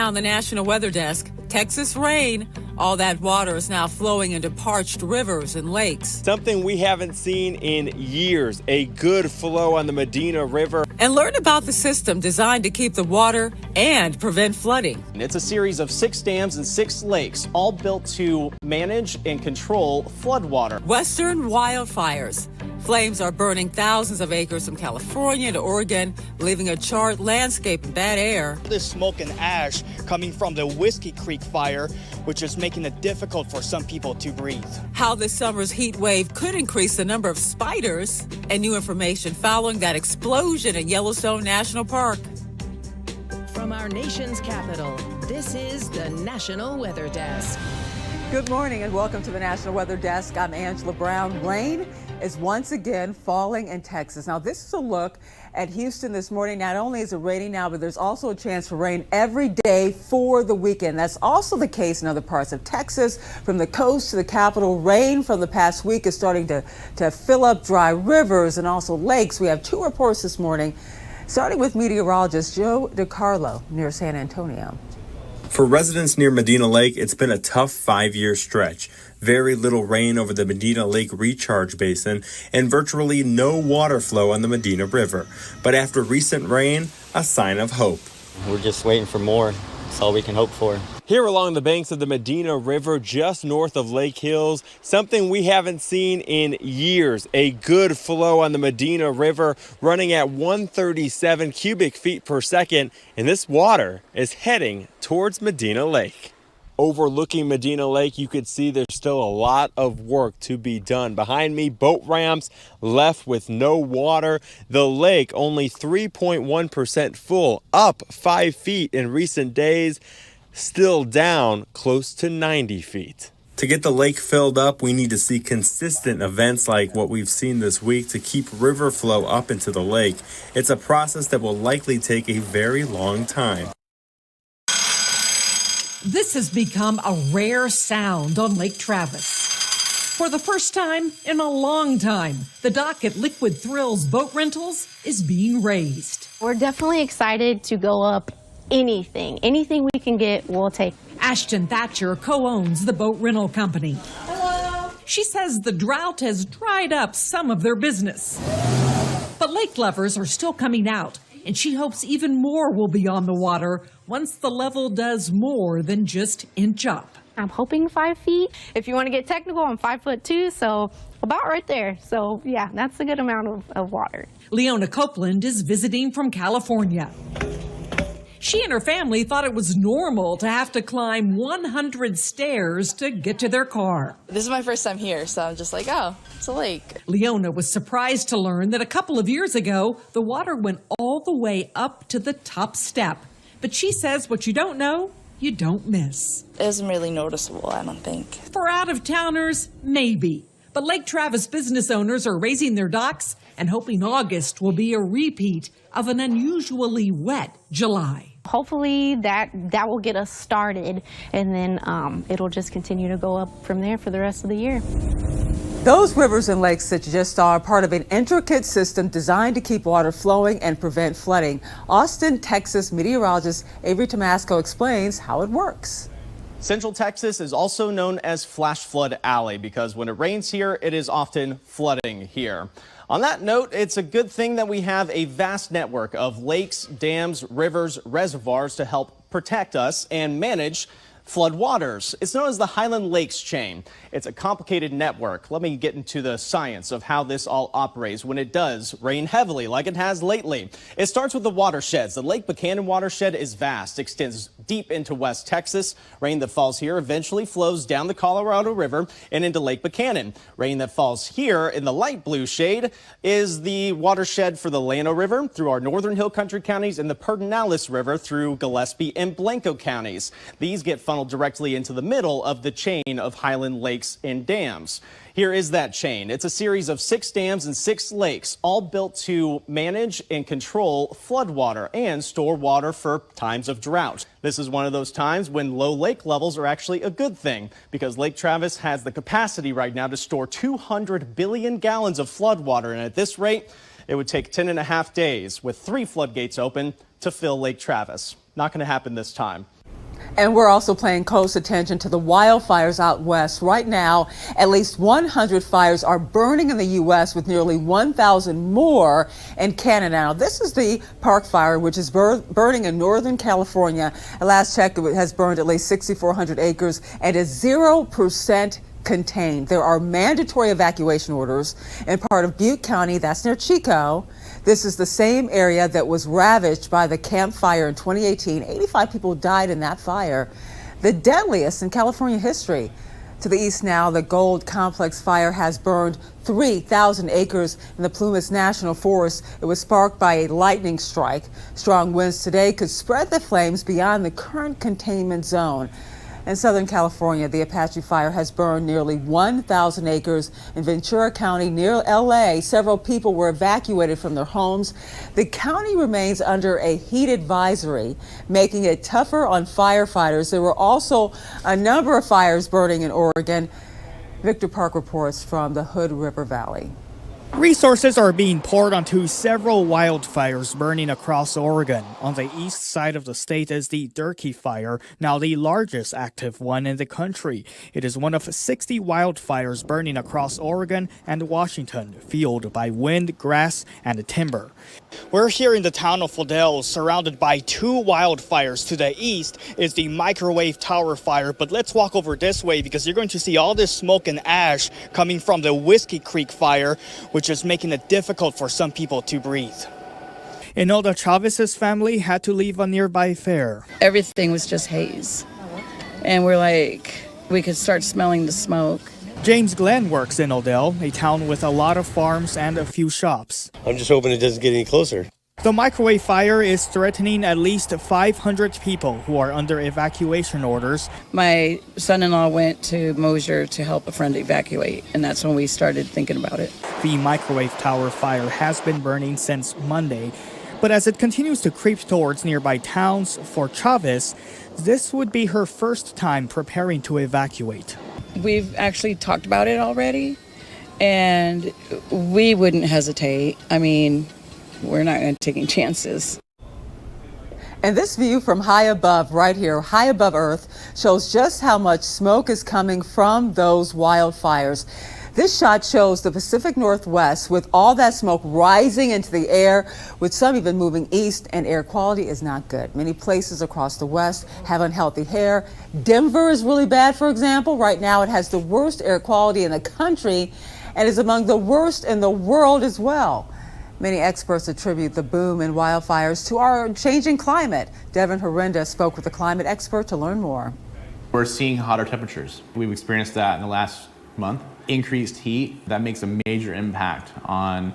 now on the National Weather Desk. Texas rain. All that water is now flowing into parched rivers and lakes. Something we haven't seen in years, a good flow on the Medina River. And learn about the system designed to keep the water and prevent flooding. It's a series of 6 dams and 6 lakes, all built to manage and control floodwater. Western wildfires. Flames are burning thousands of acres from California to Oregon, leaving a charred landscape and bad air. There's smoke and ash coming from the Whiskey Creek fire, which is making it difficult for some people to breathe. How this summer's heat wave could increase the number of spiders, and new information following that explosion in Yellowstone National Park. From our nation's capital, this is the National Weather Desk. Good morning and welcome to the National Weather Desk. I'm Angela Brown. Rain is once again falling in Texas. Now, this is a look at Houston this morning. Not only is it raining now, but there's also a chance for rain every day for the weekend. That's also the case in other parts of Texas. From the coast to the capital, rain from the past week is starting to fill up dry rivers and also lakes. We have 2 reports this morning, starting with meteorologist Joe DiCarlo near San Antonio. For residents near Medina Lake, it's been a tough 5-year stretch. Very little rain over the Medina Lake recharge basin and virtually no water flow on the Medina River. But after recent rain, a sign of hope. We're just waiting for more. That's all we can hope for. Here along the banks of the Medina River, just north of Lake Hills, something we haven't seen in years, a good flow on the Medina River running at 137 cubic feet per second, and this water is heading towards Medina Lake. Overlooking Medina Lake, you could see there's still a lot of work to be done. Behind me, boat ramps left with no water. The lake only 3.1% full, up 5 feet in recent days, still down close to 90 feet. To get the lake filled up, we need to see consistent events like what we've seen this week to keep river flow up into the lake. It's a process that will likely take a very long time. This has become a rare sound on Lake Travis. For the first time in a long time, the dock at Liquid Thrills Boat Rentals is being raised. We're definitely excited to go up anything. Anything we can get, we'll take. Ashton Thatcher co-owns the boat rental company. Hello. She says the drought has dried up some of their business. But lake lovers are still coming out, and she hopes even more will be on the water once the level does more than just inch up. I'm hoping 5 feet. If you want to get technical, I'm 5'2", so about right there. So yeah, that's a good amount of water. Leona Copeland is visiting from California. She and her family thought it was normal to have to climb 100 stairs to get to their car. This is my first time here, so I'm just like, oh, it's a lake. Leona was surprised to learn that a couple of years ago, the water went all the way up to the top step. But she says what you don't know, you don't miss. It wasn't really noticeable, I don't think. For out-of-towners, maybe. But Lake Travis business owners are raising their docks and hoping August will be a repeat of an unusually wet July. Hopefully that will get us started, and then it'll just continue to go up from there for the rest of the year. Those rivers and lakes that you just saw are part of an intricate system designed to keep water flowing and prevent flooding. Austin, Texas meteorologist Avery Tomasco explains how it works. Central Texas is also known as Flash Flood Alley because when it rains here, it is often flooding here. On that note, it's a good thing that we have a vast network of lakes, dams, rivers, reservoirs to help protect us and manage floodwaters. It's known as the Highland Lakes chain. It's a complicated network. Let me get into the science of how this all operates when it does rain heavily like it has lately. It starts with the watersheds. The Lake Buchanan watershed is vast, extends deep into West Texas. Rain that falls here eventually flows down the Colorado River and into Lake Buchanan. Rain that falls here in the light blue shade is the watershed for the Llano River through our northern hill country counties and the Pedernales River through Gillespie and Blanco counties. These get funneled directly into the middle of the chain of Highland Lakes and dams. Here is that chain. It's a series of 6 dams and 6 lakes, all built to manage and control floodwater and store water for times of drought. This is one of those times when low lake levels are actually a good thing because Lake Travis has the capacity right now to store 200 billion gallons of floodwater, and at this rate, it would take 10.5 days with 3 floodgates open to fill Lake Travis. Not going to happen this time. And we're also paying close attention to the wildfires out west. Right now, at least 100 fires are burning in the U.S., with nearly 1,000 more in Canada. Now, this is the Park Fire, which is burning in Northern California. At last check, it has burned at least 6,400 acres and is 0% contained. There are mandatory evacuation orders in part of Butte County, that's near Chico. This is the same area that was ravaged by the Camp Fire in 2018. 85 people died in that fire, the deadliest in California history. To the east now, the Gold Complex Fire has burned 3,000 acres in the Plumas National Forest. It was sparked by a lightning strike. Strong winds today could spread the flames beyond the current containment zone. In Southern California, the Apache Fire has burned nearly 1,000 acres in Ventura County near LA. Several people were evacuated from their homes. The county remains under a heat advisory, making it tougher on firefighters. There were also a number of fires burning in Oregon. Victor Park reports from the Hood River Valley. Resources are being poured onto several wildfires burning across Oregon. On the east side of the state is the Durkee Fire, now the largest active one in the country. It is one of 60 wildfires burning across Oregon and Washington, fueled by wind, grass, and timber. We're here in the town of Liddell, surrounded by two wildfires. To the east is the Microwave Tower Fire, but let's walk over this way because you're going to see all this smoke and ash coming from the Whiskey Creek Fire, which is making it difficult for some people to breathe. Imelda Chavez's family had to leave a nearby fair. Everything was just haze. And we're like, we could start smelling the smoke. James Glenn works in Odell, a town with a lot of farms and a few shops. I'm just hoping it doesn't get any closer. The microwave fire is threatening at least 500 people who are under evacuation orders. My son-in-law went to Mosier to help a friend evacuate, and that's when we started thinking about it. The microwave tower fire has been burning since Monday, but as it continues to creep towards nearby towns, for Chavez, this would be her first time preparing to evacuate. We've actually talked about it already, and we wouldn't hesitate. I mean, we're not going to take any chances. And this view from high above, right here, high above Earth, shows just how much smoke is coming from those wildfires. This shot shows the Pacific Northwest with all that smoke rising into the air, with some even moving east, and air quality is not good. Many places across the West have unhealthy air. Denver is really bad, for example. Right now it has the worst air quality in the country and is among the worst in the world as well. Many experts attribute the boom in wildfires to our changing climate. Devin Horinda spoke with a climate expert to learn more. We're seeing hotter temperatures. We've experienced that in the last month. Increased heat, that makes a major impact on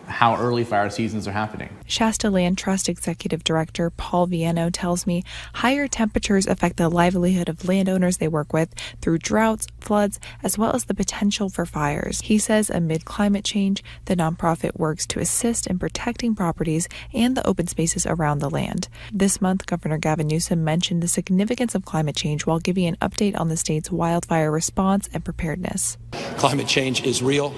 how early fire seasons are happening. Shasta Land Trust Executive Director Paul Viano tells me higher temperatures affect the livelihood of landowners they work with through droughts, floods, as well as the potential for fires. He says amid climate change, the nonprofit works to assist in protecting properties and the open spaces around the land. This month, Governor Gavin Newsom mentioned the significance of climate change while giving an update on the state's wildfire response and preparedness. Climate change is real.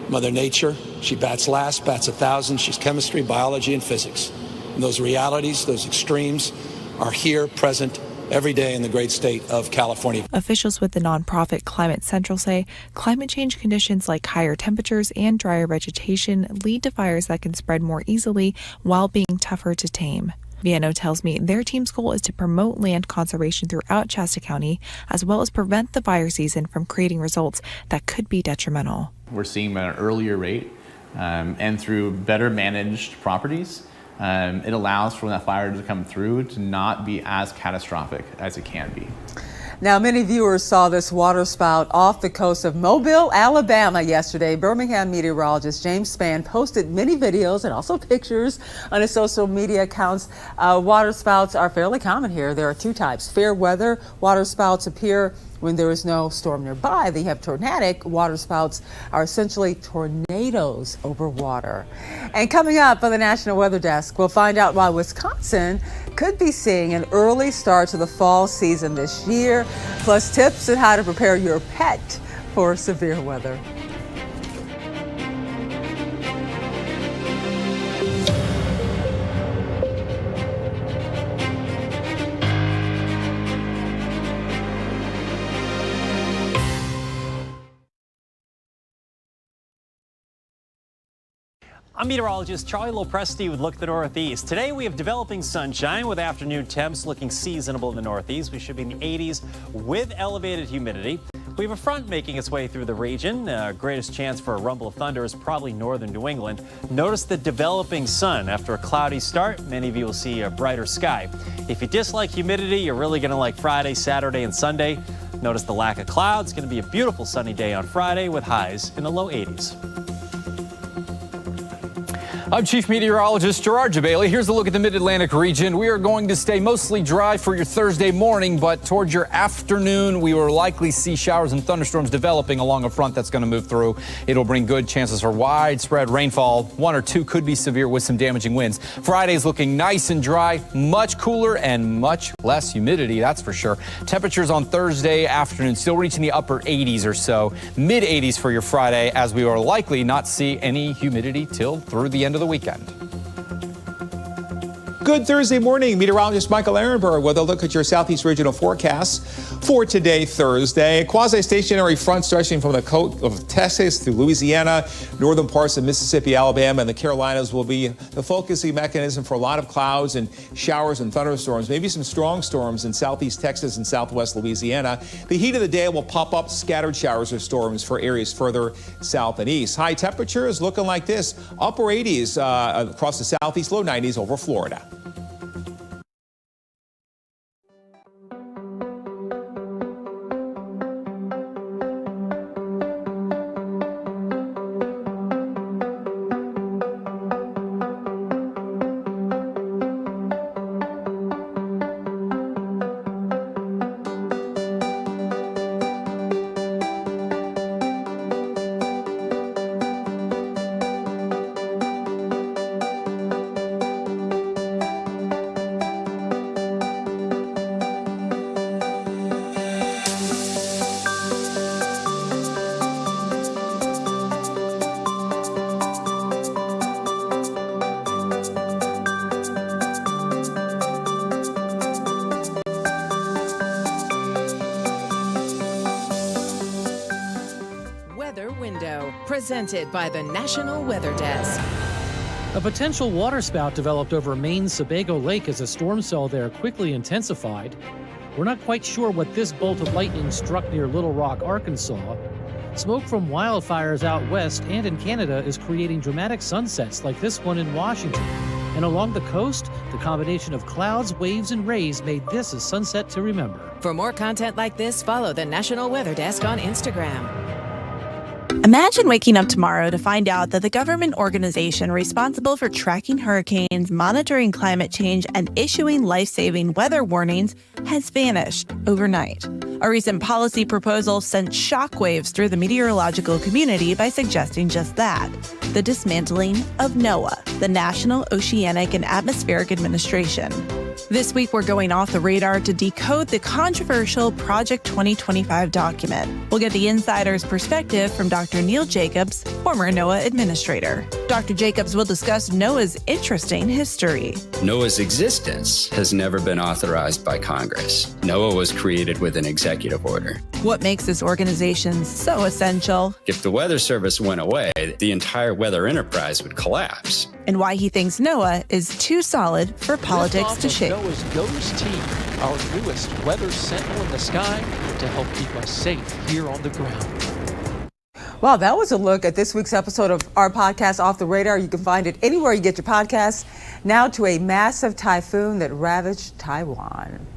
Mother Nature, she bats last, bats 1,000. She's chemistry, biology, and physics. And those realities, those extremes, are here, present every day in the great state of California. Officials with the nonprofit Climate Central say climate change conditions like higher temperatures and drier vegetation lead to fires that can spread more easily while being tougher to tame. Viano tells me their team's goal is to promote land conservation throughout Shasta County, as well as prevent the fire season from creating results that could be detrimental. We're seeing at an earlier rate, and through better managed properties, it allows for that fire to come through to not be as catastrophic as it can be. Now, many viewers saw this water spout off the coast of Mobile, Alabama yesterday. Birmingham meteorologist James Spann posted many videos and also pictures on his social media accounts. Water spouts are fairly common here. There are two types. Fair weather water spouts appear when there is no storm nearby. They have tornadic water spouts are essentially tornadoes over water. And coming up on the National Weather Desk, we'll find out why Wisconsin could be seeing an early start to the fall season this year, plus tips on how to prepare your pet for severe weather. I'm meteorologist Charlie Lopresti with Look at the Northeast. Today we have developing sunshine with afternoon temps looking seasonable in the Northeast. We should be in the 80s with elevated humidity. We have a front making its way through the region. Greatest chance for a rumble of thunder is probably northern New England. Notice the developing sun. After a cloudy start, many of you will see a brighter sky. If you dislike humidity, you're really going to like Friday, Saturday, and Sunday. Notice the lack of clouds. It's going to be a beautiful sunny day on Friday with highs in the low 80s. I'm Chief Meteorologist Gerard Jabali. Here's a look at the Mid-Atlantic region. We are going to stay mostly dry for your Thursday morning, but towards your afternoon, we will likely see showers and thunderstorms developing along a front that's going to move through. It'll bring good chances for widespread rainfall. 1 or 2 could be severe with some damaging winds. Friday's looking nice and dry, much cooler and much less humidity, that's for sure. Temperatures on Thursday afternoon still reaching the upper 80s or so. Mid 80s for your Friday, as we are likely not see any humidity till through the end of the weekend. Good Thursday morning. Meteorologist Michael Ehrenberg with a look at your southeast regional forecast for today, Thursday. A quasi-stationary front stretching from the coast of Texas through Louisiana, northern parts of Mississippi, Alabama, and the Carolinas will be the focusing mechanism for a lot of clouds and showers and thunderstorms, maybe some strong storms in southeast Texas and southwest Louisiana. The heat of the day will pop up scattered showers or storms for areas further south and east. High temperatures looking like this, upper 80s across the southeast, low 90s over Florida. Presented by the National Weather Desk. A potential waterspout developed over Maine's Sebago Lake as a storm cell there quickly intensified. We're not quite sure what this bolt of lightning struck near Little Rock, Arkansas. Smoke from wildfires out west and in Canada is creating dramatic sunsets like this one in Washington. And along the coast, the combination of clouds, waves, and rays made this a sunset to remember. For more content like this, follow the National Weather Desk on Instagram. Imagine waking up tomorrow to find out that the government organization responsible for tracking hurricanes, monitoring climate change, and issuing life-saving weather warnings has vanished overnight. A recent policy proposal sent shockwaves through the meteorological community by suggesting just that: the dismantling of NOAA, the National Oceanic and Atmospheric Administration. This week, we're going off the radar to decode the controversial Project 2025 document. We'll get the insider's perspective from Dr. Neil Jacobs, former NOAA administrator. Dr. Jacobs will discuss NOAA's interesting history. NOAA's existence has never been authorized by Congress. NOAA was created with an executive order. What makes this organization so essential? If the Weather Service went away, the entire weather enterprise would collapse. And why he thinks NOAA is too solid for politics to shake. NOAA's GOES team, our newest weather sentinel in the sky to help keep us safe here on the ground. Well, that was a look at this week's episode of our podcast, Off the Radar. You can find it anywhere you get your podcasts. Now to a massive typhoon that ravaged Taiwan.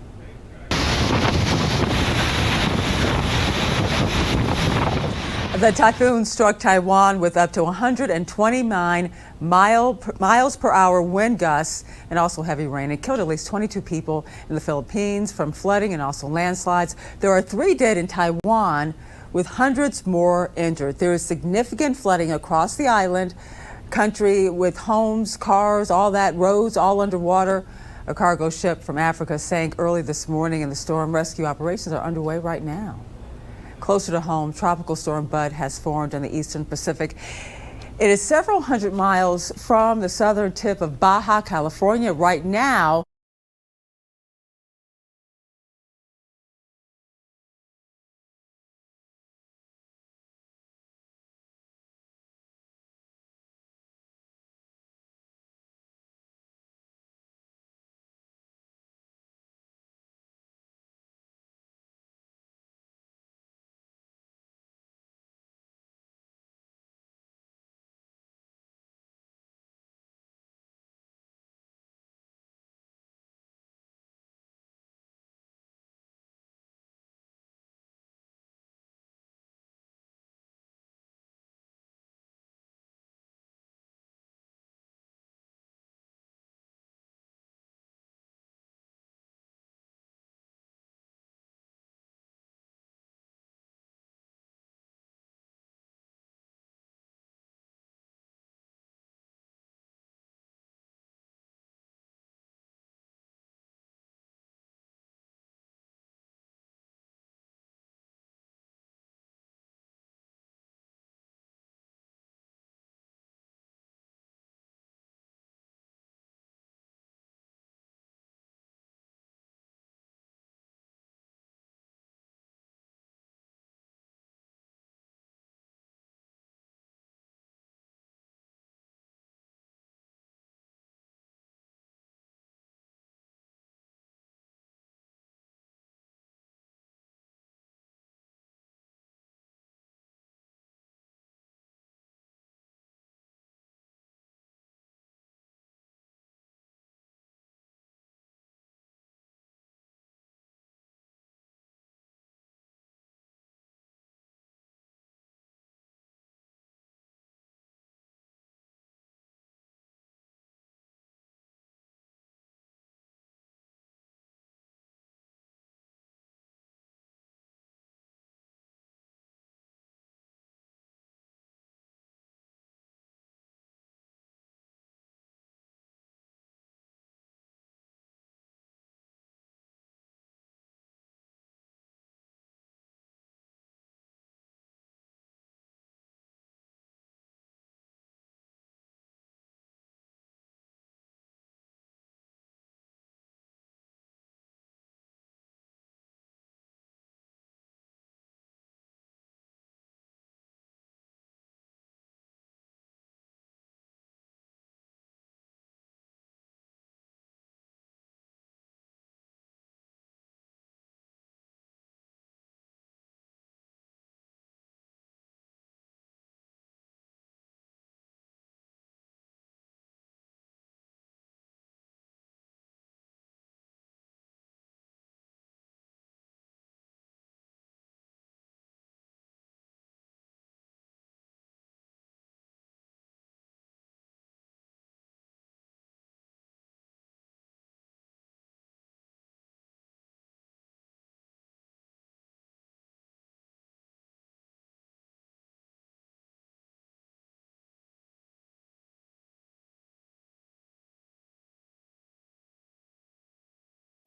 The typhoon struck Taiwan with up to 129 miles per hour wind gusts and also heavy rain. It killed at least 22 people in the Philippines from flooding and also landslides. There are 3 dead in Taiwan, with hundreds more injured. There is significant flooding across the island country with homes, cars, all that, roads all underwater. A cargo ship from Africa sank early this morning, and the storm rescue operations are underway right now. Closer to home, Tropical Storm Bud has formed in the eastern Pacific. It is several hundred miles from the southern tip of Baja California right now.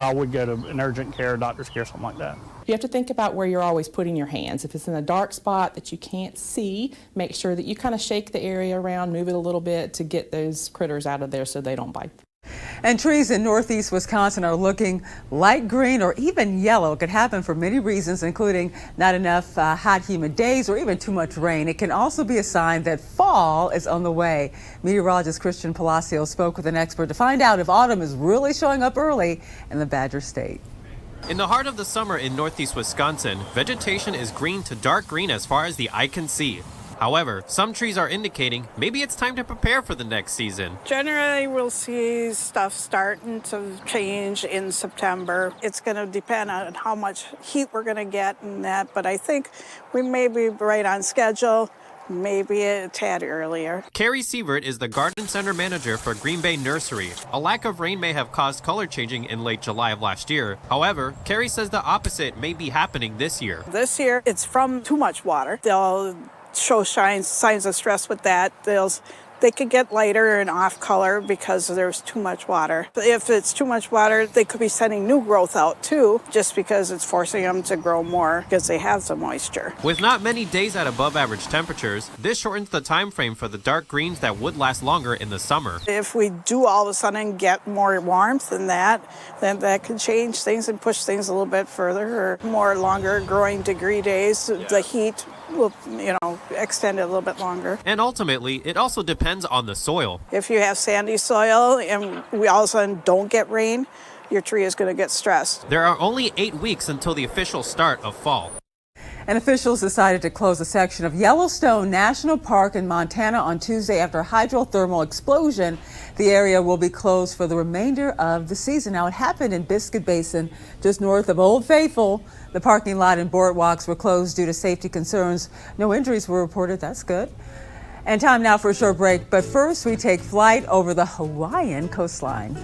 I would go to an urgent care, doctor's care, something like that. You have to think about where you're always putting your hands. If it's in a dark spot that you can't see, make sure that you kind of shake the area around, move it a little bit to get those critters out of there so they don't bite. And trees in northeast Wisconsin are looking light green or even yellow. It could happen for many reasons, including not enough hot, humid days or even too much rain. It can also be a sign that fall is on the way. Meteorologist Christian Palacio spoke with an expert to find out if autumn is really showing up early in the Badger State. In the heart of the summer in northeast Wisconsin, vegetation is green to dark green as far as the eye can see. However, some trees are indicating maybe it's time to prepare for the next season. Generally, we'll see stuff starting to change in September. It's going to depend on how much heat we're going to get and that, but I think we may be right on schedule, maybe a tad earlier. Carrie Sievert is the garden center manager for Green Bay Nursery. A lack of rain may have caused color changing in late July of last year. However, Carrie says the opposite may be happening this year. This year, it's from too much water. They'll show signs of stress with that. They could get lighter and off color because there's too much water. If it's too much water, they could be sending new growth out too, just because it's forcing them to grow more because they have some moisture. With not many days at above average temperatures, this shortens the time frame for the dark greens that would last longer in the summer. If we do all of a sudden get more warmth than that, then that could change things and push things a little bit further, or more longer growing degree days. The heat will, extend it a little bit longer. And ultimately, it also depends on the soil. If you have sandy soil and we all of a sudden don't get rain, your tree is going to get stressed. There are only 8 weeks until the official start of fall. And officials decided to close a section of Yellowstone National Park in Montana on Tuesday after a hydrothermal explosion. The area will be closed for the remainder of the season. Now, it happened in Biscuit Basin, just north of Old Faithful. The parking lot and boardwalks were closed due to safety concerns. No injuries were reported. That's good. And time now for a short break. But first, we take flight over the Hawaiian coastline.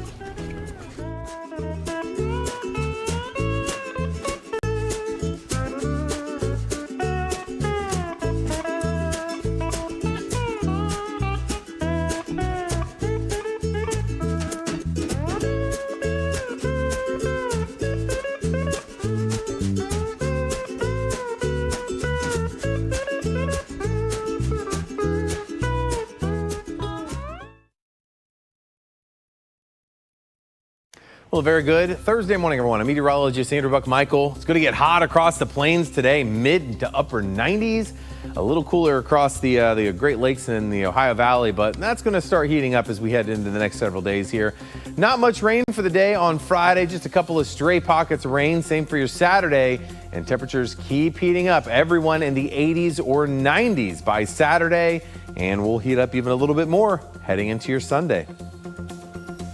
Well, very good Thursday morning, everyone. I'm meteorologist Andrew Buck-Michael. It's going to get hot across the plains today, mid to upper 90s. A little cooler across the Great Lakes and the Ohio Valley, but that's going to start heating up as we head into the next several days here. Not much rain for the day on Friday, just a couple of stray pockets of rain. Same for your Saturday, and temperatures keep heating up. Everyone in the 80s or 90s by Saturday, and we'll heat up even a little bit more heading into your Sunday.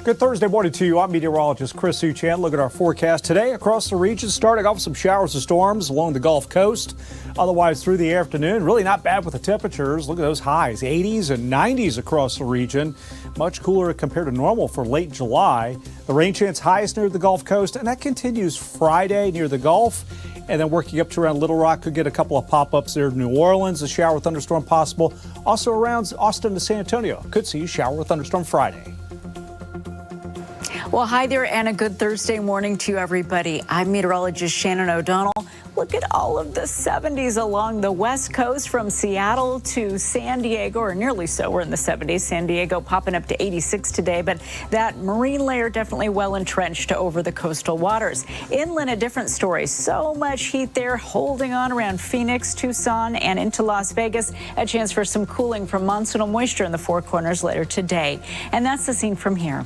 Good Thursday morning to you. I'm meteorologist Chris Uchan. Look at our forecast today across the region, starting off with some showers and storms along the Gulf Coast. Otherwise, through the afternoon, really not bad with the temperatures. Look at those highs, 80s and 90s across the region. Much cooler compared to normal for late July. The rain chance highest near the Gulf Coast, and that continues Friday near the Gulf. And then working up to around Little Rock, could get a couple of pop-ups there in New Orleans. A shower with thunderstorm possible. Also around Austin to San Antonio. Could see a shower with thunderstorm Friday. Well, hi there, and a good Thursday morning to everybody. I'm meteorologist Shannon O'Donnell. Look at all of the 70s along the West Coast from Seattle to San Diego, or nearly so. We're in the 70s. San Diego popping up to 86 today, but that marine layer definitely well entrenched over the coastal waters. Inland, a different story. So much heat there, holding on around Phoenix, Tucson, and into Las Vegas. A chance for some cooling from monsoonal moisture in the Four Corners later today. And that's the scene from here.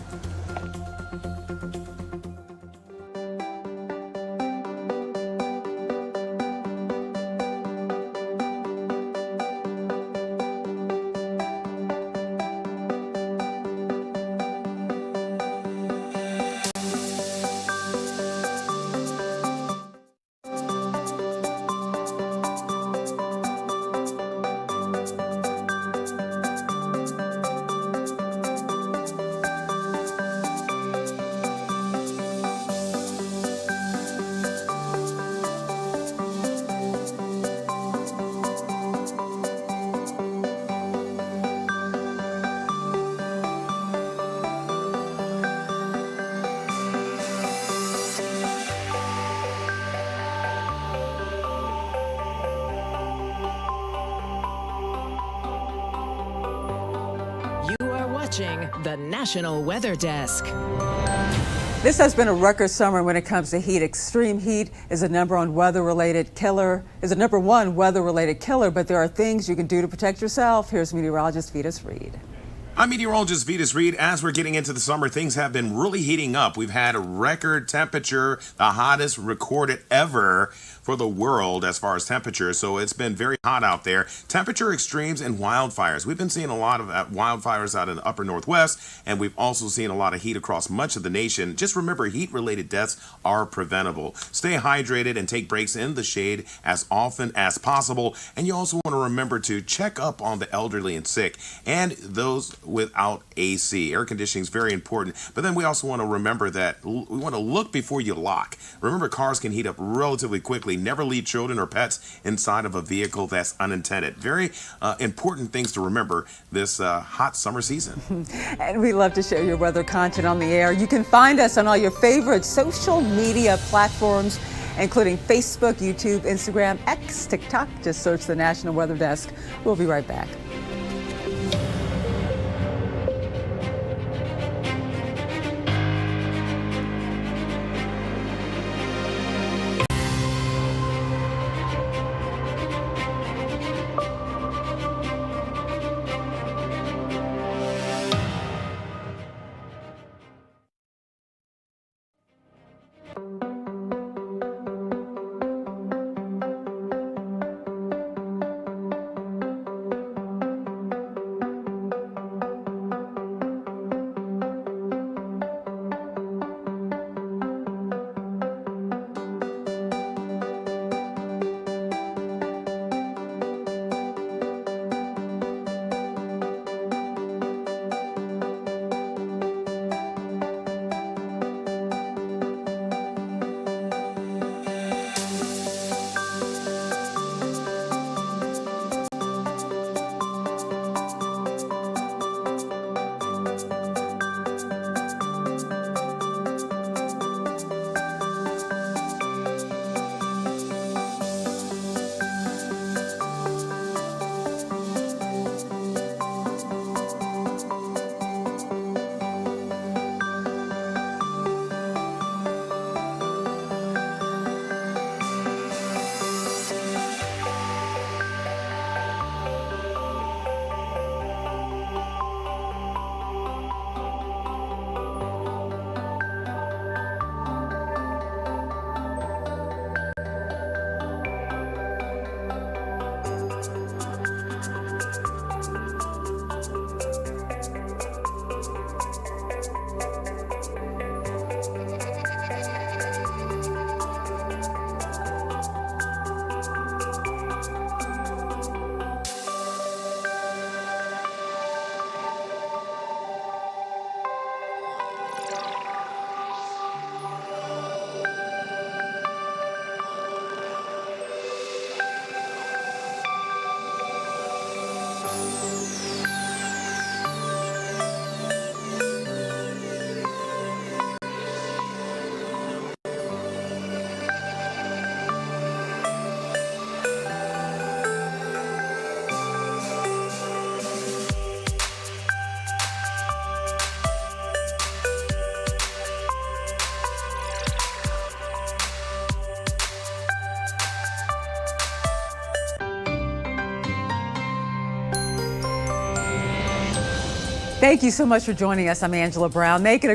watching the National Weather Desk. This has been a record summer when it comes to heat. Extreme heat is a number one weather-related killer, but there are things you can do to protect yourself. Here's meteorologist Vitas Reed. I'm meteorologist Vitas Reed. As we're getting into the summer, things have been really heating up. We've had a record temperature, the hottest recorded ever for the world as far as temperature. So it's been very hot out there. Temperature extremes and wildfires. We've been seeing a lot of wildfires out in the upper northwest, and we've also seen a lot of heat across much of the nation. Just remember, heat-related deaths are preventable. Stay hydrated and take breaks in the shade as often as possible. And you also want to remember to check up on the elderly and sick and those without AC. Air conditioning is very important, but then we also want to remember that we want to look before you lock. Remember, cars can heat up relatively quickly. Never leave children or pets inside of a vehicle that's unintended. Very important things to remember this hot summer season. And we love to share your weather content on the air. You can find us on all your favorite social media platforms, including Facebook, YouTube, Instagram, X, TikTok. Just search the National Weather Desk. We'll be right back. Thank you so much for joining us. I'm Angela Brown. Make it a great